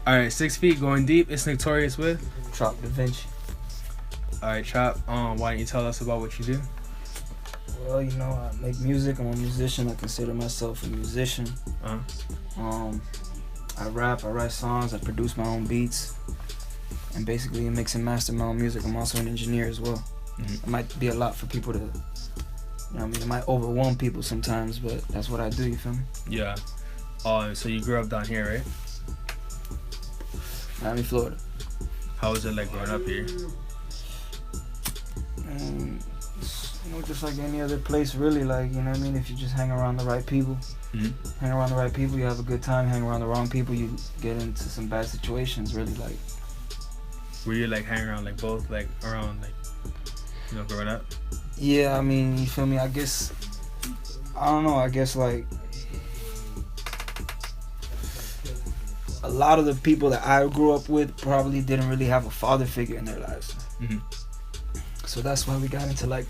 Alright, 6 feet going deep. It's Torius with Tropdavinci. Alright, Trop, why don't you tell us about what you do? Well, you know, I make music. I'm a musician. I consider myself a musician. I rap, I write songs, I produce my own beats, and basically mix and master my own music. I'm also an engineer as well. It might be a lot for people to, you know what I mean, it might overwhelm people sometimes, but that's what I do, you feel me? Yeah. So you grew up down here, right? Miami, Florida. How was it like growing up here? You know, just like any other place, really, like, you know what I mean? If you just hang around the right people, you have a good time. Hang around the wrong people, you get into some bad situations, really, like. Were you like hanging around like both, like around like, you know, growing up? Yeah, I mean, you feel me? I guess, I don't know, I guess like a lot of the people that I grew up with probably didn't really have a father figure in their lives. So that's why we got into like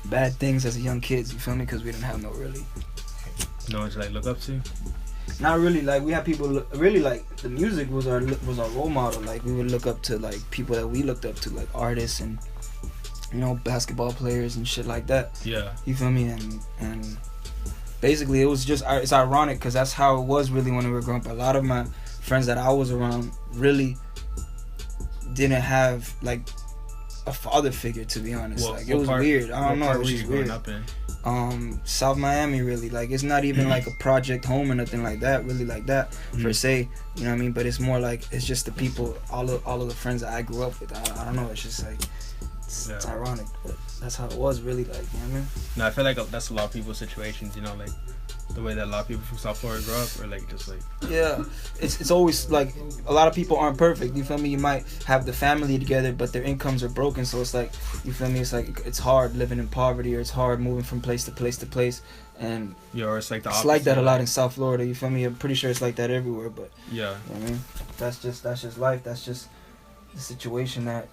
bad things as a young kids, you feel me? Because we didn't have no one to like look up to? Not really. Like, we had people really, like, the music was our role model. Like, we would look up to like people that we looked up to, like artists and, you know, basketball players and shit like that. Yeah. You feel me? And basically it was just, it's ironic because that's how it was really when we were growing up. A lot of my friends that I was around really didn't have like a father figure, to be honest. Like, it was weird. I don't know, it was just weird. Up in? South Miami, really. Like, it's not even like a project home or nothing like that, really, like that per se, you know what I mean? But it's more like, it's just the people, all of the friends that I grew up with. I don't know, it's just like, it's ironic, but that's how it was, really, like, you know what I mean? No, I feel like that's a lot of people's situations, you know, like the way that a lot of people from South Florida grow up, or like just like. Yeah, it's always like, a lot of people aren't perfect, you feel me? You might have the family together, but their incomes are broken, so it's like, you feel me? It's like, it's hard living in poverty, or it's hard moving from place to place to place, and or it's like the opposite. It's like that a lot in South Florida, you feel me? I'm pretty sure it's like that everywhere, but yeah, you know what I mean? That's just life. That's just the situation that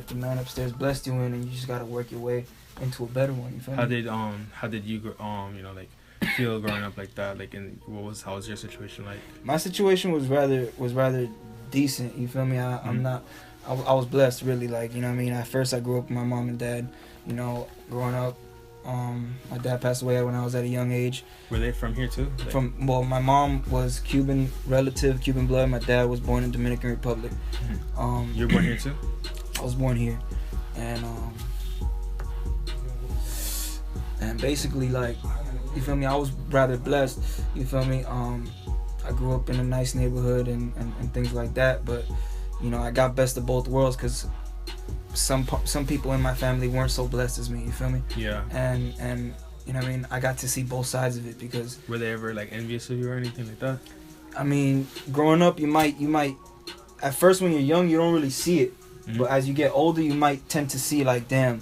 the man upstairs blessed you in, and you just gotta work your way into a better one, you feel me? How did you you know, like, feel growing up like that? Like, how was your situation like? My situation was rather decent, you feel me? I was blessed, really, like, you know what I mean? At first I grew up with my mom and dad, you know, growing up. My dad passed away when I was at a young age. Were they from here too? Like, my mom was Cuban blood. My dad was born in Dominican Republic. You were born here too? I was born here, and basically, like, you feel me, I was rather blessed, you feel me? I grew up in a nice neighborhood and things like that, but, you know, I got best of both worlds, because some people in my family weren't so blessed as me, you feel me? Yeah. And you know what I mean, I got to see both sides of it, because... Were they ever like envious of you or anything like that? I mean, growing up, you might at first when you're young, you don't really see it, but as you get older, you might tend to see, like, damn,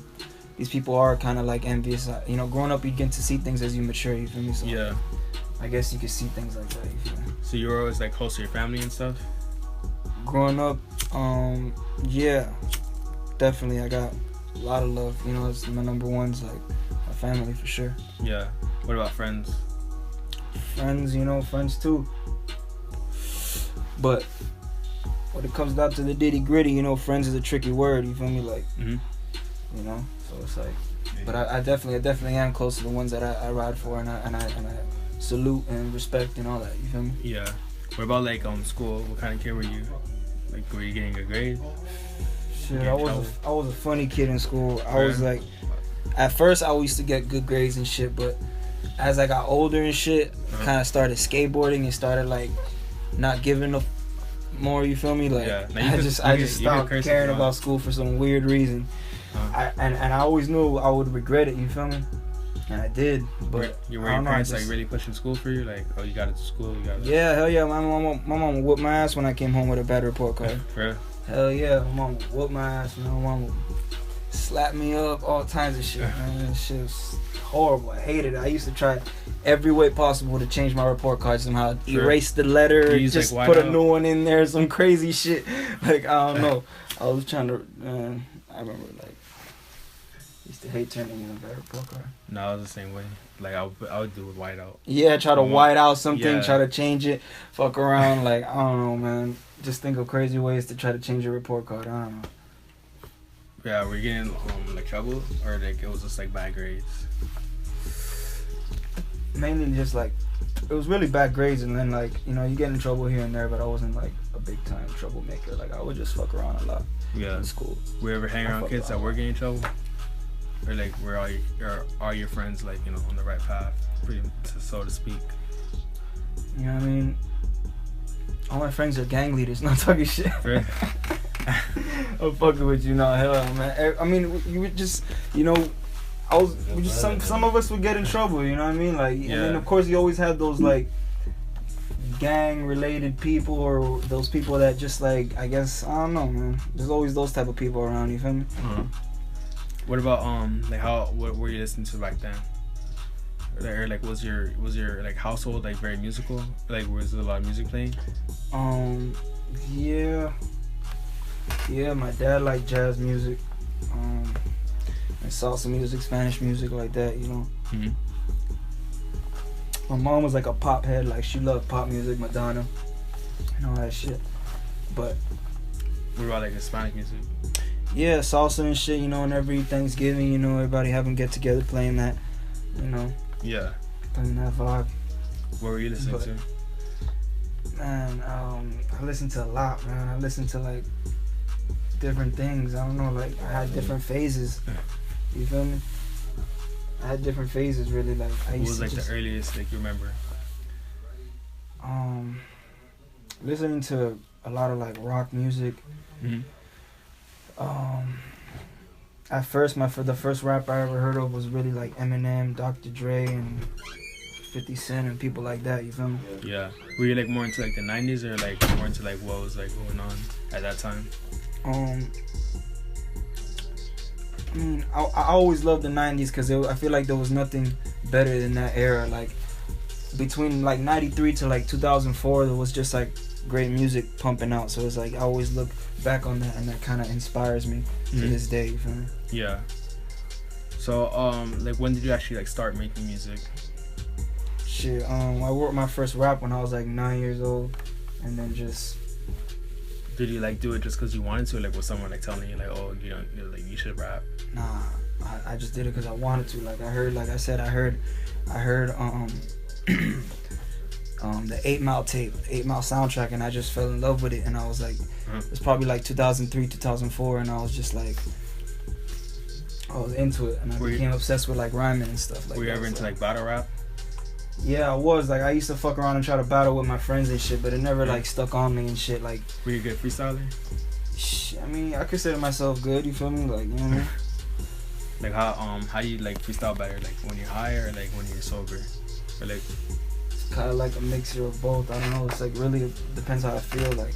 these people are kind of like envious. You know, growing up, you get to see things as you mature, you feel me? So yeah, I guess you can see things like that, you feel me? So you were always like close to your family and stuff? Growing up, yeah, definitely. I got a lot of love, you know. It's my number one's like my family, for sure. Yeah. What about friends? Friends, you know, friends too. But when it comes down to the nitty gritty, you know, friends is a tricky word, you feel me? Like, you know, so it's like, but I definitely am close to the ones that I ride for, and I salute and respect and all that, you feel me? Yeah. What about like school? What kind of kid were you? Like, were you getting a grade? Shit, I was a funny kid in school. I was like, at first I used to get good grades and shit, but as I got older and shit, kind of started skateboarding and started like not giving a more, you feel me? Like, I just stopped caring about school for some weird reason. And I always knew I would regret it, you feel me? And I did, but were your parents like really pushing school for you? Like, oh, you got to school, you got to... Yeah, hell yeah. My mom whooped my ass when I came home with a bad report card. For real? Hell yeah, my mom whooped my ass, you know, my mom slapped me up, all kinds of shit, man. That shit was horrible. I hated it. I used to try every way possible to change my report card somehow. Erase the letter, just like, put a new one in there, some crazy shit. Like, I don't know. I was trying to, I remember, like, used to hate turning in a bad report card. No, I was the same way. Like I would do with whiteout. Yeah, try to white out something, try to change it, fuck around. Like I don't know, man. Just think of crazy ways to try to change your report card. I don't know. Yeah, were you getting like trouble, or like it was just like bad grades? Mainly just like it was really bad grades, and then like you get in trouble here and there, but I wasn't like a big time troublemaker. Like I would just fuck around a lot. Yeah. In school. Were you ever hanging around kids that were getting in trouble, or like were all your friends like on the right path, so to speak? You know what I mean? All my friends are gang leaders. Not talking shit. Right. I'm fucking with you now, hell, man. I mean, you would just, some of us would get in trouble, you know what I mean? Like, and then of course you always have those like gang-related people, or those people that just like, I guess, I don't know, man. There's always those type of people around, you feel me? Uh-huh. What about what were you listening to back then? Or like was your like household like very musical? Like was there a lot of music playing? Yeah, my dad liked jazz music, and salsa music, Spanish music, like that, Mm-hmm. My mom was like a pop head, like she loved pop music, Madonna, and all that shit. But what about like Hispanic music? Yeah, salsa and shit, and every Thanksgiving, everybody having get together playing that, Yeah. Playing that vibe. What were you listening to? Man, I listened to a lot, man. I listened to like different things. I don't know, like I had different phases. You feel me? I had different phases, really. Like I used what was like the earliest like you remember? Listening to a lot of like rock music. Mm-hmm. At first, the first rap I ever heard of was really like Eminem, Dr. Dre, and 50 Cent and people like that. You feel me? Yeah. Were you like more into like the 90s, or like more into like what was like going on at that time? I mean, I always loved the 90s because I feel like there was nothing better than that era. Like between like 93 to like 2004, there was just like great music pumping out. So it's like I always look back on that, and that kind of inspires me to this day. You feel me? Yeah. So like when did you actually like start making music? Shit, I wrote my first rap when I was like 9 years old, and then just. Did you like do it just because you wanted to? Like was someone like telling you like, oh, like you should rap? Nah, I just did it because I wanted to. Like I heard, like I said, I heard the 8 Mile tape, 8 Mile soundtrack, and I just fell in love with it. And I was like, it's probably like 2003, 2004, and I was just like, I was into it, and I became obsessed with like rhyming and stuff. Like, were you ever into like battle rap? Yeah, I was. Like I used to fuck around and try to battle with my friends and shit, but it never like stuck on me and shit. Like, were you a good freestyler? I mean, I consider myself good. You feel me? Like, you know what I mean? Like how do you like freestyle better? Like when you're high or like when you're sober, or like? It's kind of like a mixture of both. I don't know. It's like really depends how I feel. Like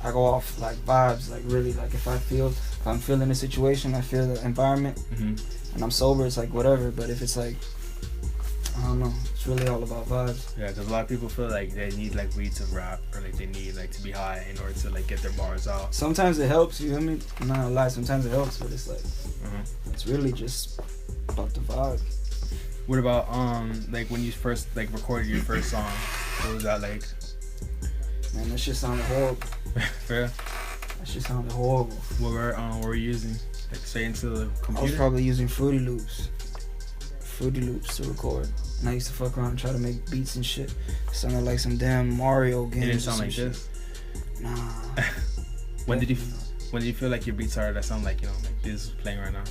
I go off like vibes. Like really, like if I'm feeling the situation, I feel the environment, and I'm sober, it's like whatever. But if it's like, I don't know, it's really all about vibes. Yeah, because a lot of people feel like they need like weed to rap, or like they need like to be high in order to like get their bars out. Sometimes it helps, you feel me? I'm not gonna lie, sometimes it helps, but it's like, it's really just about the vibe. What about like when you first like recorded your first song? What was that like? Man, that shit sounded horrible. Fair. That shit sounded horrible. What were you using? Like straight into the computer? I was probably using Fruity Loops to record. And I used to fuck around and try to make beats and shit. It sounded like some damn Mario game. It didn't sound like shit. This? Nah. When did you feel like your beats started that sound like, like this is playing right now?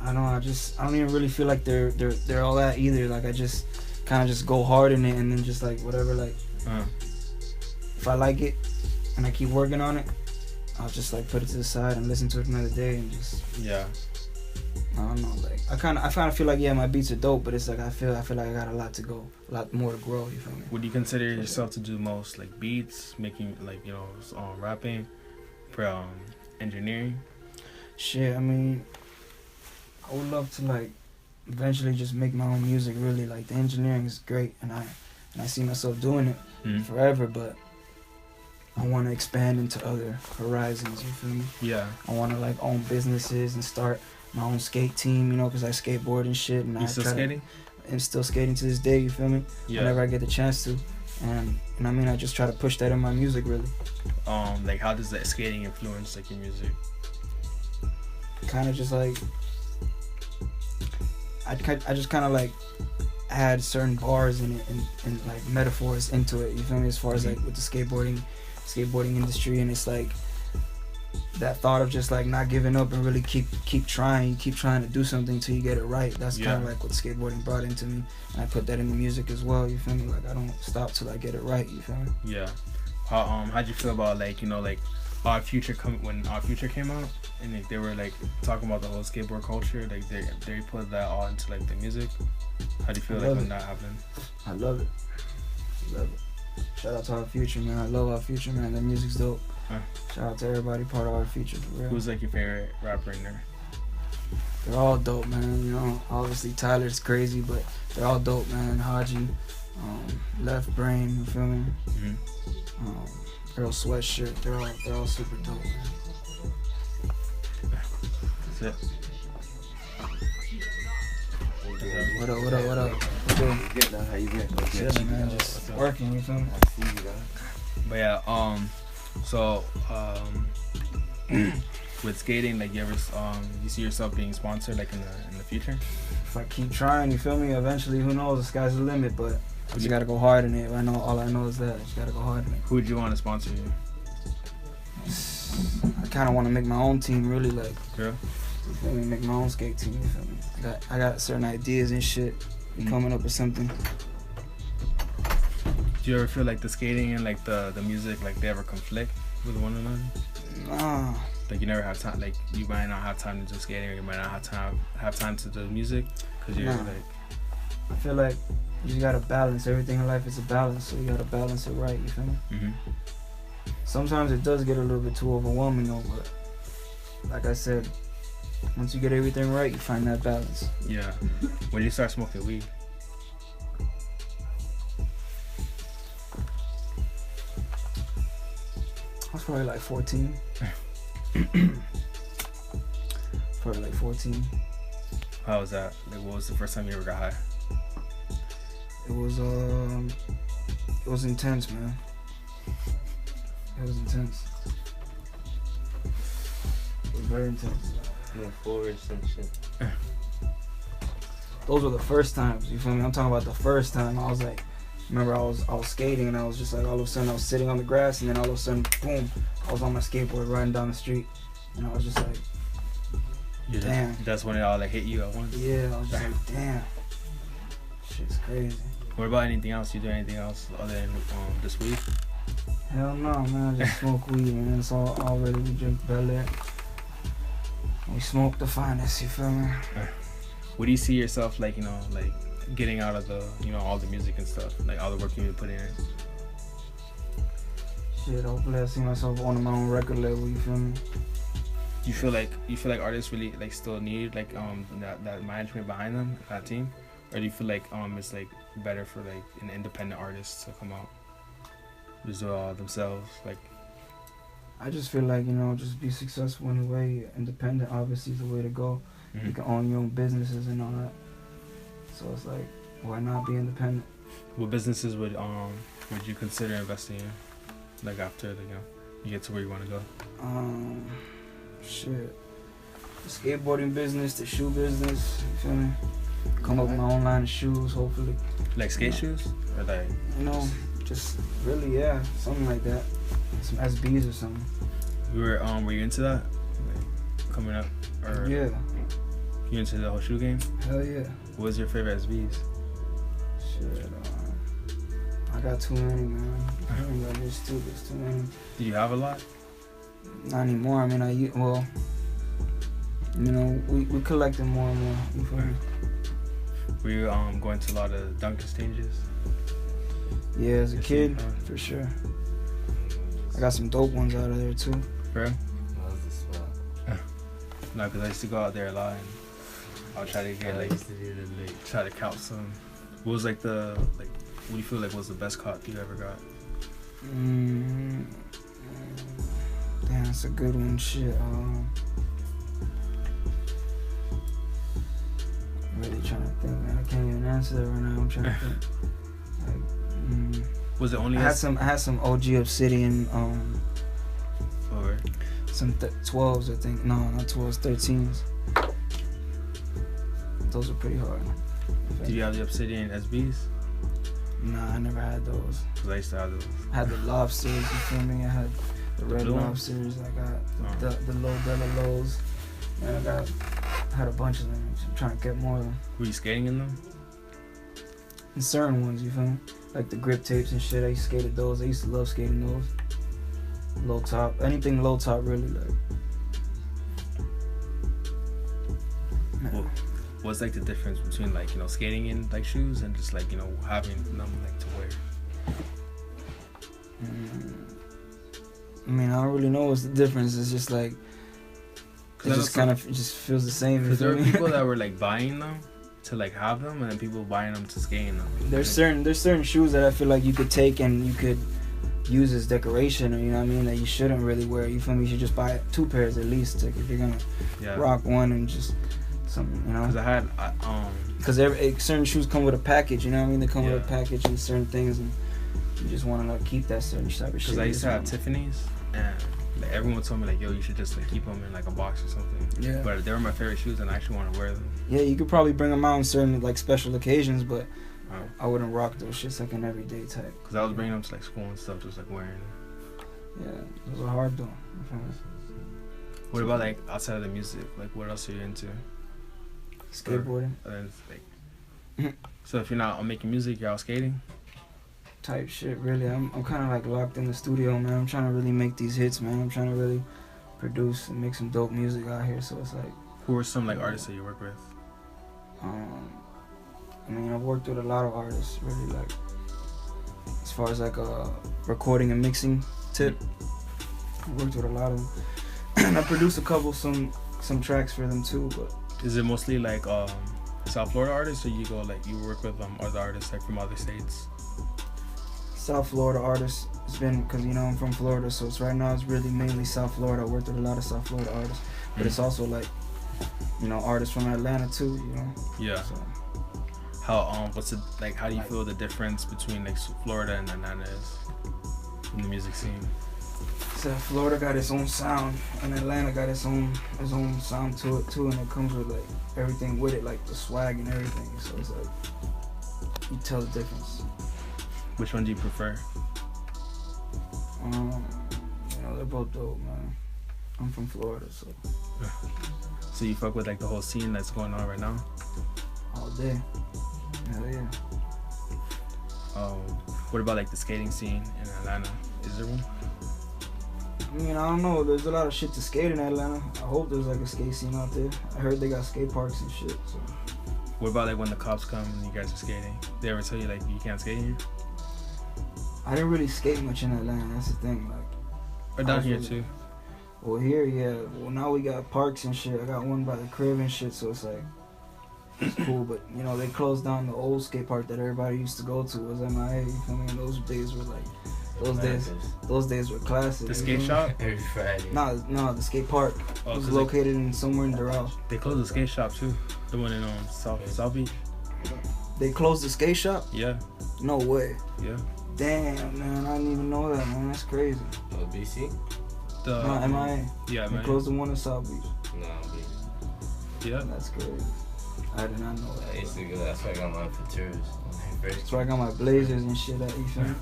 I don't know, I don't even really feel like they're all that either. Like I just kind of just go hard in it, and then just like whatever, like if I like it and I keep working on it, I'll just like put it to the side and listen to it another day and just I don't know, like I kind of feel like my beats are dope, but it's like I feel like I got a lot more to grow. You feel me? Would you consider yourself to do most like beats, making like rapping, for engineering? Shit, I mean, I would love to like eventually just make my own music. Really, like the engineering is great, and I see myself doing it forever, but I want to expand into other horizons. You feel me? Yeah. I want to like own businesses and start my own skate team, you know, because I skateboard and shit. And you still skating? I'm still skating to this day, you feel me? Yeah. Whenever I get the chance to. And I mean, I just try to push that in my music, really. Like, how does that skating influence, like, your music? Kind of just, like, I just kind of, like, add certain bars in it and, like, metaphors into it, you feel me? As far as, like, with the skateboarding industry, and it's, like, that thought of just, like, not giving up and really keep trying. You keep trying to do something till you get it right. That's kind of like what skateboarding brought into me. And I put that in the music as well, you feel me? Like, I don't stop till I get it right, you feel me? Yeah. How'd you feel about, like, you know, like, when Our Future came out, and, like, they were, like, talking about the whole skateboard culture, like, they put that all into, like, the music? How do you feel like when that happened? I love it. Shout out to Our Future, man. I love Our Future, man. Their music's dope. Shout out to everybody part of Our Future, for real. Who's, like, your favorite rapper in there? They're all dope, man. You know, obviously Tyler's crazy, but they're all dope, man. Haji, Left Brain, you feel me? Earl Sweatshirt, they're all super dope, man. That's it. What up? Good now, how you been? Chilling, man. Just working, you feel me? I see you, guys. But yeah, so with skating, like, you ever you see yourself being sponsored, like, in the future? If I keep trying, you feel me? Eventually, who knows? The sky's the limit, but I just gotta go hard in it. All I know is that I just gotta go hard in it. Who would you want to sponsor you? I kind of want to make my own team, really, like. Yeah. You feel me? Make my own skate team. You feel me? I got certain ideas and shit. Coming up with something. Do you ever feel like the skating and, like, the music, like, they ever conflict with one another? Nah. Like, you never have time. Like, you might not have time to do skating, or you might not have time to do music, because you're like. I feel like you just gotta balance. Everything in life is a balance, so you gotta balance it right. You feel me? Mm-hmm. Sometimes it does get a little bit too overwhelming, though. But like I said, once you get everything right, you find that balance. Yeah. When did you start smoking weed? I was probably like 14. Probably like 14. How was that? Like, what was the first time you ever got high? It was intense, man. It was intense. It was very intense. Forest and shit. Those were the first times, you feel me? I'm talking about the first time. I was like, remember I was skating, and I was just like, all of a sudden I was sitting on the grass, and then all of a sudden, boom, I was on my skateboard riding down the street, and I was just like, damn. That's when it all, like, hit you at once? Yeah, I was just like, damn. Shit's crazy. What about anything else? You do anything else other than this weed? Hell no, man. I just smoke weed, man. It's all really. We drink Bel Air. We smoke the finest, you feel me? What do you see yourself, like, you know, like, getting out of the, you know, all the music and stuff, like, all the work you've been putting in? Shit, hopefully I see myself on my own record label, you feel me? You feel like artists really, like, still need, like, that management behind them, that team? Or do you feel like it's, like, better for, like, an independent artist to come out, just do it all themselves, like? I just feel like, you know, just be successful in a way. Independent, obviously, is the way to go. Mm-hmm. You can own your own businesses and all that. So it's like, why not be independent? What businesses would you consider investing in, like, after you get to where you want to go? Shit, the skateboarding business, the shoe business. You feel me? Come up with my own line of shoes, hopefully. Like skate shoes, or like? You know, just really, yeah, something like that. Some SBs or something. Were you into that, like, coming up? Or yeah. You into the whole shoe game? Hell yeah. What was your favorite SBs? Shit, I got too many, man. There's too many. Do you have a lot? Not anymore. I mean, well, you know, we collecting more and more. You feel me? Were you going to a lot of dunk exchanges? Yeah, as a kid, for sure. I got some dope ones out of there too. Bro? That was the spot. No, because I used to go out there a lot, and I'll try to get, like, try to count some. What was, like, what do you feel like was the best caught you ever got? Damn, that's a good one. Shit. really trying to think, man. I can't even answer that right now. I'm trying to think. Like, was it only? I had some OG Obsidian, or some 12s, I think. No, not 12s, 13s. Those are pretty hard. Did you have the Obsidian SBs? Nah, I never had those. Cause I used to have those. I had the lobsters, you feel me? I had the red blue lobsters. I got the low Della lows. And I had a bunch of them. I'm trying to get more of them. Were you skating in them? And certain ones, you feel me? Like the grip tapes and shit. I used to skate at those. I used to love skating those. Low top. Anything low top, really, like. Well, what's like the difference between like, you know, skating in like shoes and just like, you know, having them like to wear? I mean, I don't really know what's the difference. It's just like it just kind of just feels the same. Because there are people that were like buying them to like have them, and then people buying them to skate in them. There's certain shoes that I feel like you could take and you could use as decoration, or you know what I mean, that you shouldn't really wear. You feel me? You should just buy 2 pairs at least, like, if you're gonna rock one and just something, you know. Because I had because certain shoes come with a package, you know what I mean? They come with a package and certain things, and you just want to like keep that certain type of shit. Because I used to have Tiffany's, and like everyone told me like, yo, you should just like keep them in like a box or something. Yeah. But they were my favorite shoes, and I actually want to wear them. Yeah, you could probably bring them out on certain like special occasions, but I wouldn't rock those shits like an everyday type. Because I was bringing them to like school and stuff, just like wearing them. Yeah, those are hard though. What about like outside of the music? Like, what else are you into? Skateboarding. So if you're not making music, you're out skating? Type shit, really. I'm kind of like locked in the studio, man. I'm trying to really make these hits, man. I'm trying to really produce and make some dope music out here. So it's like. Who are some like artists that you work with? I mean, I've worked with a lot of artists, really, like as far as like a recording and mixing tip. I worked with a lot of them, and I produced some tracks for them too. But is it mostly like South Florida artists, or you work with other artists like from other states? South Florida artists. It's been because you know I'm from Florida, so it's right now it's really mainly South Florida. I worked with a lot of South Florida artists, but it's also like, you know, artists from Atlanta too. You know. Yeah. So. How what's it like? How do you feel the difference between like Florida and Atlanta is in the music scene? So Florida got its own sound, and Atlanta got its own sound to it too, and it comes with like everything with it, like the swag and everything. So it's like you tell the difference. Which one do you prefer? You know, they're both dope, man. I'm from Florida, so. So you fuck with like the whole scene that's going on right now? All day. Hell yeah. What about like the skating scene in Atlanta? Is there one? I mean, I don't know. There's a lot of shit to skate in Atlanta. I hope there's like a skate scene out there. I heard they got skate parks and shit. So. What about like when the cops come and you guys are skating? They ever tell you like you can't skate here? I didn't really skate much in Atlanta. That's the thing. Like. Or down here too. Well, here, yeah. Well, now we got parks and shit. I got one by the crib and shit, so it's like. It's cool, but you know they closed down the old skate park that everybody used to go to. It was MIA. You feel me? And those days were like, those days were classic. The skate shop every Friday. No, the skate park was located in somewhere in Doral. They closed the skate shop too. The one in South Beach. They closed the skate shop? Yeah. No way. Yeah. Damn, man, I didn't even know that, man. That's crazy. Oh, BC? No, MIA. Yeah, they closed the one in South Beach. No, BC. Yeah. That's crazy. I did not know that. I used to go. That's why I got mine for tours. That's why I got my blazers and shit at, you feel me?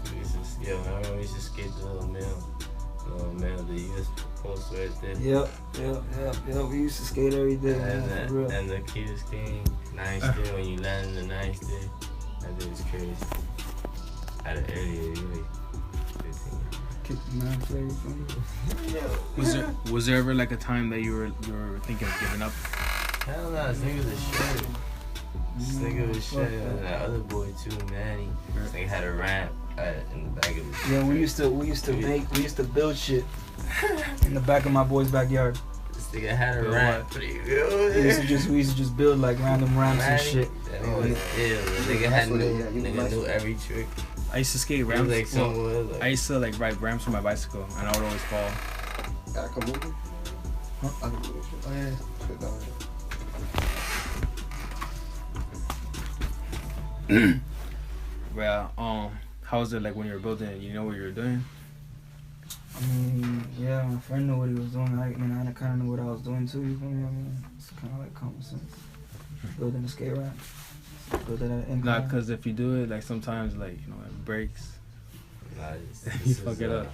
Yeah, I remember we used to skate the little mail, the US post right there. Yep. We used to skate every day, and the cutest thing, nice day when you land in the nice day. That day was crazy. At an earlier age, 15. Kicked the man flavor from me. Was there ever like a time that you were thinking of giving up? Hell no, this nigga was a shit. This nigga was shit. And that other boy too, Manny. This nigga had a ramp in the back of the. Yeah, we used to build shit in the back of my boy's backyard. This nigga had a ramp. We used to just build like random ramps and shit. That nigga was ill. Nigga knew every trick. I used to skate ramps. Like I used to like ride ramps on my bicycle, and I would always fall. I can move it? Huh? I can move it. Oh yeah. Well, how was it like when you were building it? You know what you were doing? I mean, yeah, my friend knew what he was doing. I kind of knew what I was doing too. You feel me? I mean, it's kind of like common sense. Building a skate ramp. Building an incline. Not because if you do it, like sometimes, like you know, it breaks. Nah, You fuck it up.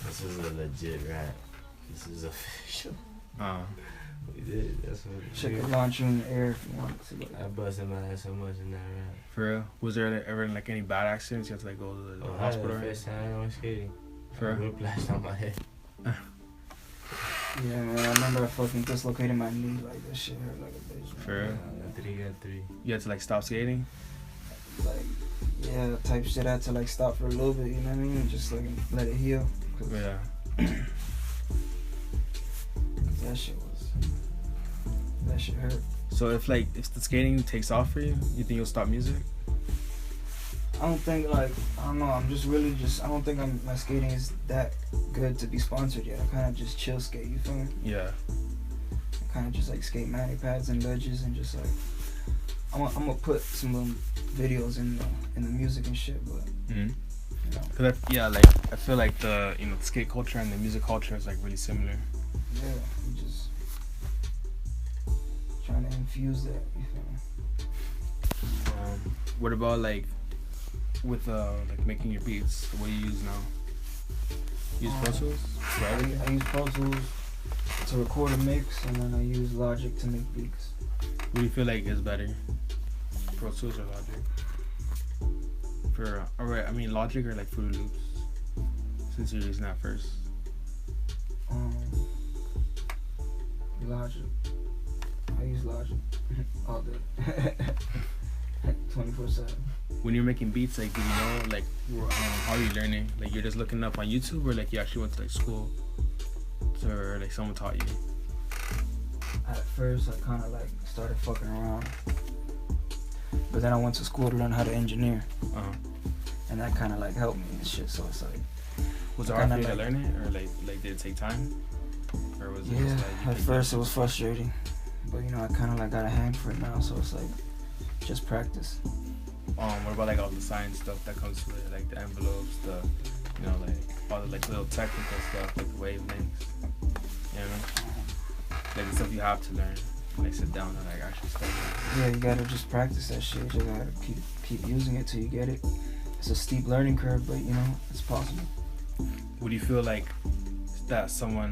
This is a legit rap. This is official. We did. That's what we Shit did. could launch you in the air if you want to. I busted my ass so much in that rap. For real? Was there ever like any bad accidents? You had to like go to the hospital? I had the first time I went skating. For real? Whiplash on my head. Yeah, man. I remember I fucking dislocated my knee. Like, that shit hurt like a bitch. Man. For real? Got three. You had to like stop skating? Like, yeah, type shit. I had to like stop for a little bit, you know what I mean? Just like let it heal. Yeah. That shit hurt. So if the skating takes off for you, you think you'll stop music? I don't think I don't know. I don't think my skating is that good to be sponsored yet. I kind of just chill skate. You feel me? Yeah. I kind of just like skate manic pads and ledges and just like I'm gonna put some videos in the music and shit, but. Mm-hmm. You know. Cause I feel like the skate culture and the music culture is like really similar. Yeah, we just trying to infuse that. You feel me? What about like with like making your beats? What do you use now? You use Pro Tools? I use Pro Tools to record a mix, and then I use Logic to make beats. What do you feel like is better, Pro Tools or Logic? Logic or like Fruity Loops, since you're using that first. Logic. I use Logic all day, 24/7. When you're making beats, like, do you know like how are you learning? Like, you're just looking up on YouTube, or like you actually went to like school, or like someone taught you? At first, I kind of like started fucking around, but then I went to school to learn how to engineer. And that kind of like helped me and shit. So it's like, was it hard for you to learn it, or like did it take time, or was it? Yeah, just like at first it was frustrating, but I kind of like got a hang for it now. So it's like just practice. What about like all the science stuff that comes with it, like the envelopes, the like all the like little technical stuff, like the wavelengths, like the stuff you have to learn, like sit down and like actually study. Yeah, you gotta just practice that shit. You just gotta keep using it till you get it. It's a steep learning curve, but it's possible. Would you feel like that someone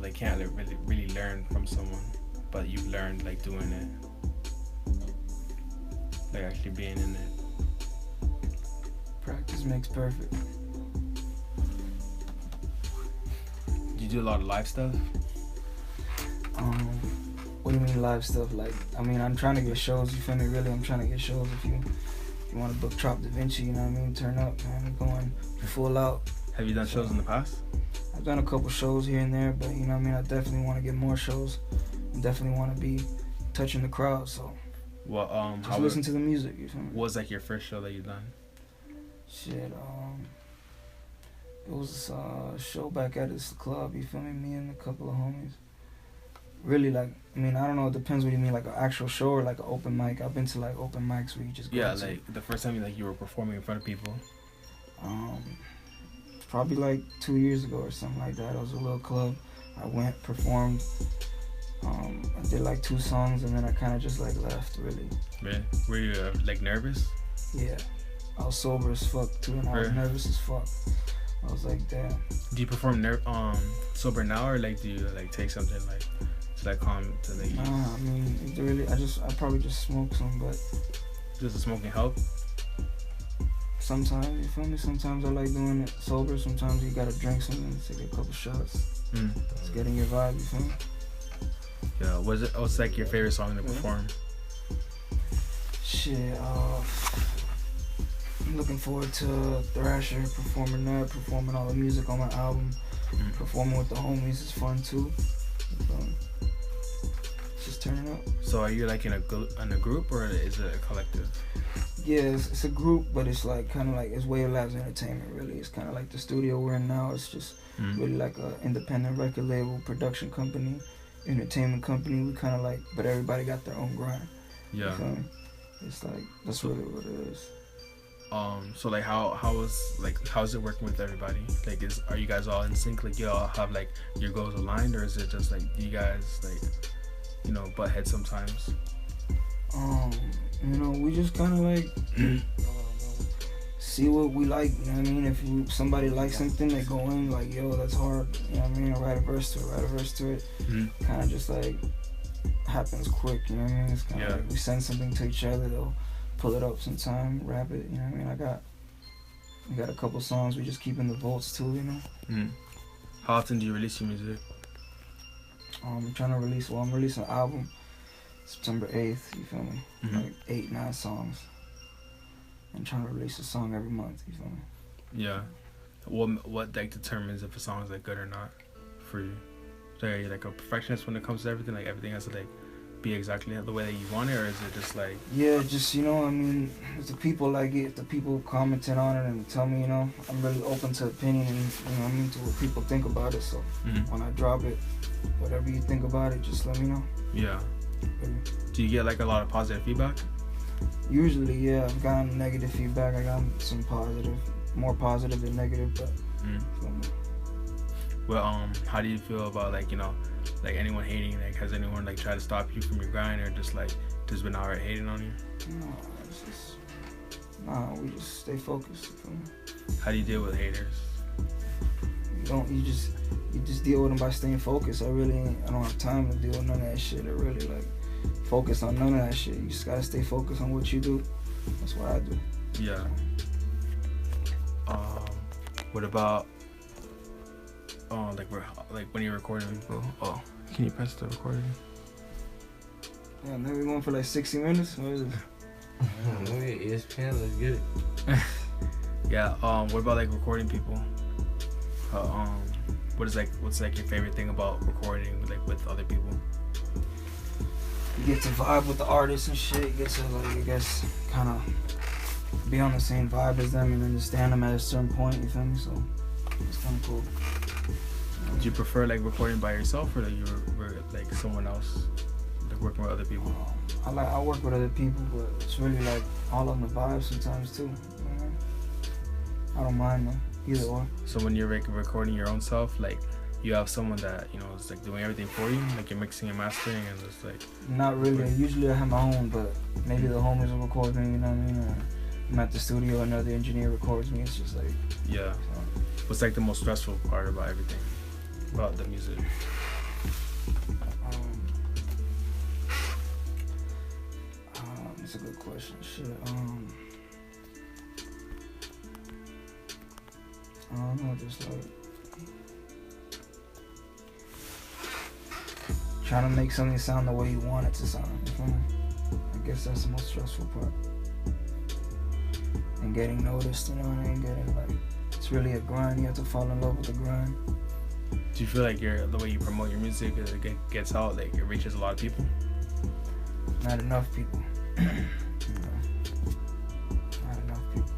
they can't really learn from someone, but you've learned like doing it, like actually being in it? Practice makes perfect. Do you do a lot of live stuff? What do you mean live stuff? Like, I'm trying to get shows. You feel me? Really, I'm trying to get shows. If you want to book Tropdavinci, you know what I mean? Turn up, man. I'm going full out. Have you done shows in the past? I've done a couple shows here and there, but I definitely want to get more shows. I definitely want to be touching the crowd. So, just listen to the music. You feel me? What was like your first show that you done? Shit, it was a show back at this club. You feel me? Me and a couple of homies. Really, like, I don't know. It depends what you mean, like an actual show or like an open mic. I've been to like open mics where you just go. Yeah, like the first time you were performing in front of people. Probably like 2 years ago or something like that. It was a little club. I went, performed. I did like 2 songs and then I kind of just like left. Really. Man, were you like nervous? Yeah, I was sober as fuck too, and I was nervous as fuck. I was like, damn. Do you perform sober now, or like do you like take something like to like calm to like? Nah, I probably just smoke some, but. Does the smoking help? Sometimes, you feel me? Sometimes I like doing it sober. Sometimes you gotta drink something, take a couple shots. It's getting your vibe, you feel me? Yeah, what's like your favorite song to perform? Shit, I'm looking forward to Thrasher, performing all the music on my album. Performing with the homies is fun too. Just turning up. So are you like in a group, or is it a collective? Yeah, it's a group, but it's like kind of like it's Way of Labs Entertainment. Really, it's kind of like the studio we're in now. It's just really like a independent record label, production company, entertainment company. We kind of like, but everybody got their own grind. Yeah. It's like that's really what it is. So like how's it working with everybody? Like are you guys all in sync? Like you all have like your goals aligned, or is it just like you guys like, you know, butt heads sometimes? You know, we just kind of like see what we like. You know what I mean? If somebody likes something, they go in like, yo, that's hard. You know what I mean? I write a verse to it. Kind of just like happens quick. You know what I mean? It's kind of like we send something to each other. They'll pull it up sometime, rap it. You know what I mean? We got a couple songs. We just keep in the vaults too. You know. How often do you release your music? I'm trying to release. Well, I'm releasing an album September 8th. You feel me? Like 8-9 songs. And trying to release a song every month. You feel me? Yeah. What like determines if a song is like good or not for you? So are you like a perfectionist when it comes to everything? Like everything has to like be exactly the way that you want it, or is it just like? Yeah, just, you know, I mean, if the people like it, if the people commenting on it and tell me, you know, I'm really open to opinion and, you know what I mean, to what people think about it. So when I drop it, whatever you think about it, just let me know. Yeah. Do you get like a lot of positive feedback? Usually, yeah. I've gotten negative feedback. I got some positive, more positive than negative, but. Well, how do you feel about like, you know, like anyone hating? Like, has anyone like tried to stop you from your grind, or just like just been outright hating on you? No, it's just we just stay focused. You feel me? How do you deal with haters? You just deal with them by staying focused. I don't have time to deal with none of that shit. I really like focus on none of that shit. You just gotta stay focused on what you do. That's what I do. Yeah. What about like when you're recording people? Oh, can you press the recording? Yeah, now we're going for like 60 minutes. What is it? Maybe ESPN, let's get it. Yeah. What about like recording people? What's like your favorite thing about recording like with other people? You get to vibe with the artists and shit. You get to like, I guess, kind of be on the same vibe as them and understand them at a certain point. You feel me? So it's kind of cool. Do you prefer like recording by yourself, or like you were like someone else, like working with other people? I work with other people, but it's really like all on the vibe sometimes too. You know? I don't mind them, either or. So when you're like recording your own self, like you have someone that, you know, is like doing everything for you, like you're mixing and mastering, and just like. Not really. Usually I have my own, but maybe the homies will record me. You know what I mean? Or I'm at the studio, another engineer records me. It's just like. Yeah. So. What's like the most stressful part about everything? About the music? That's a good question. Shit. I don't know, just like trying to make something sound the way you want it to sound. You feel me? I guess that's the most stressful part. And getting noticed, you know what I mean? Getting like, it's really a grind. You have to fall in love with the grind. Do you feel like the way you promote your music, it gets out, like it reaches a lot of people? Not enough people. Not enough people.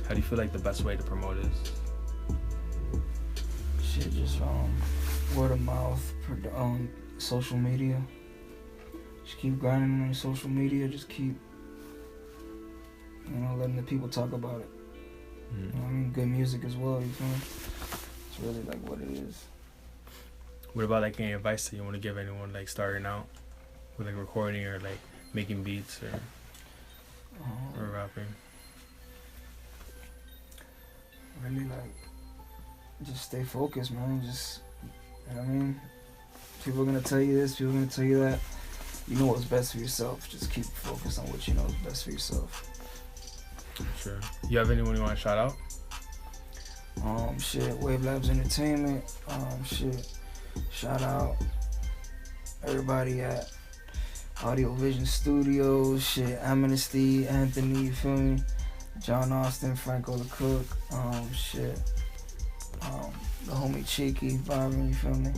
How do you feel like the best way to promote is? Shit, just word of mouth, social media. Just keep grinding on your social media. Just keep, you know, letting the people talk about it. You know what I mean? Good music as well. You feel me? It's really like what it is. What about like any advice that you want to give anyone like starting out with like recording or like making beats or rapping? Really like just stay focused, man. Just, you know what I mean? People are gonna tell you this, people are gonna tell you that. You know what's best for yourself. Just keep focused on what you know is best for yourself. Sure. You have anyone you want to shout out? Shit, Wave Labs Entertainment. Shit, shout out everybody at Audio Vision Studios. Shit, Amnesty, Anthony, you feel me? John Austin, Franco the Cook. Shit, the homie Cheeky, Byron, you feel me?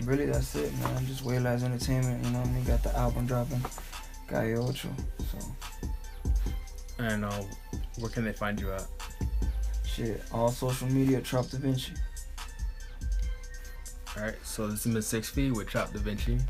Really, that's it, man. Just Wave Labs Entertainment, you know what I mean? Got the album dropping, Guy Ocho, so. And where can they find you at? Shit, all social media, Tropdavinci. Alright, so this has been 6 Feet with Tropdavinci.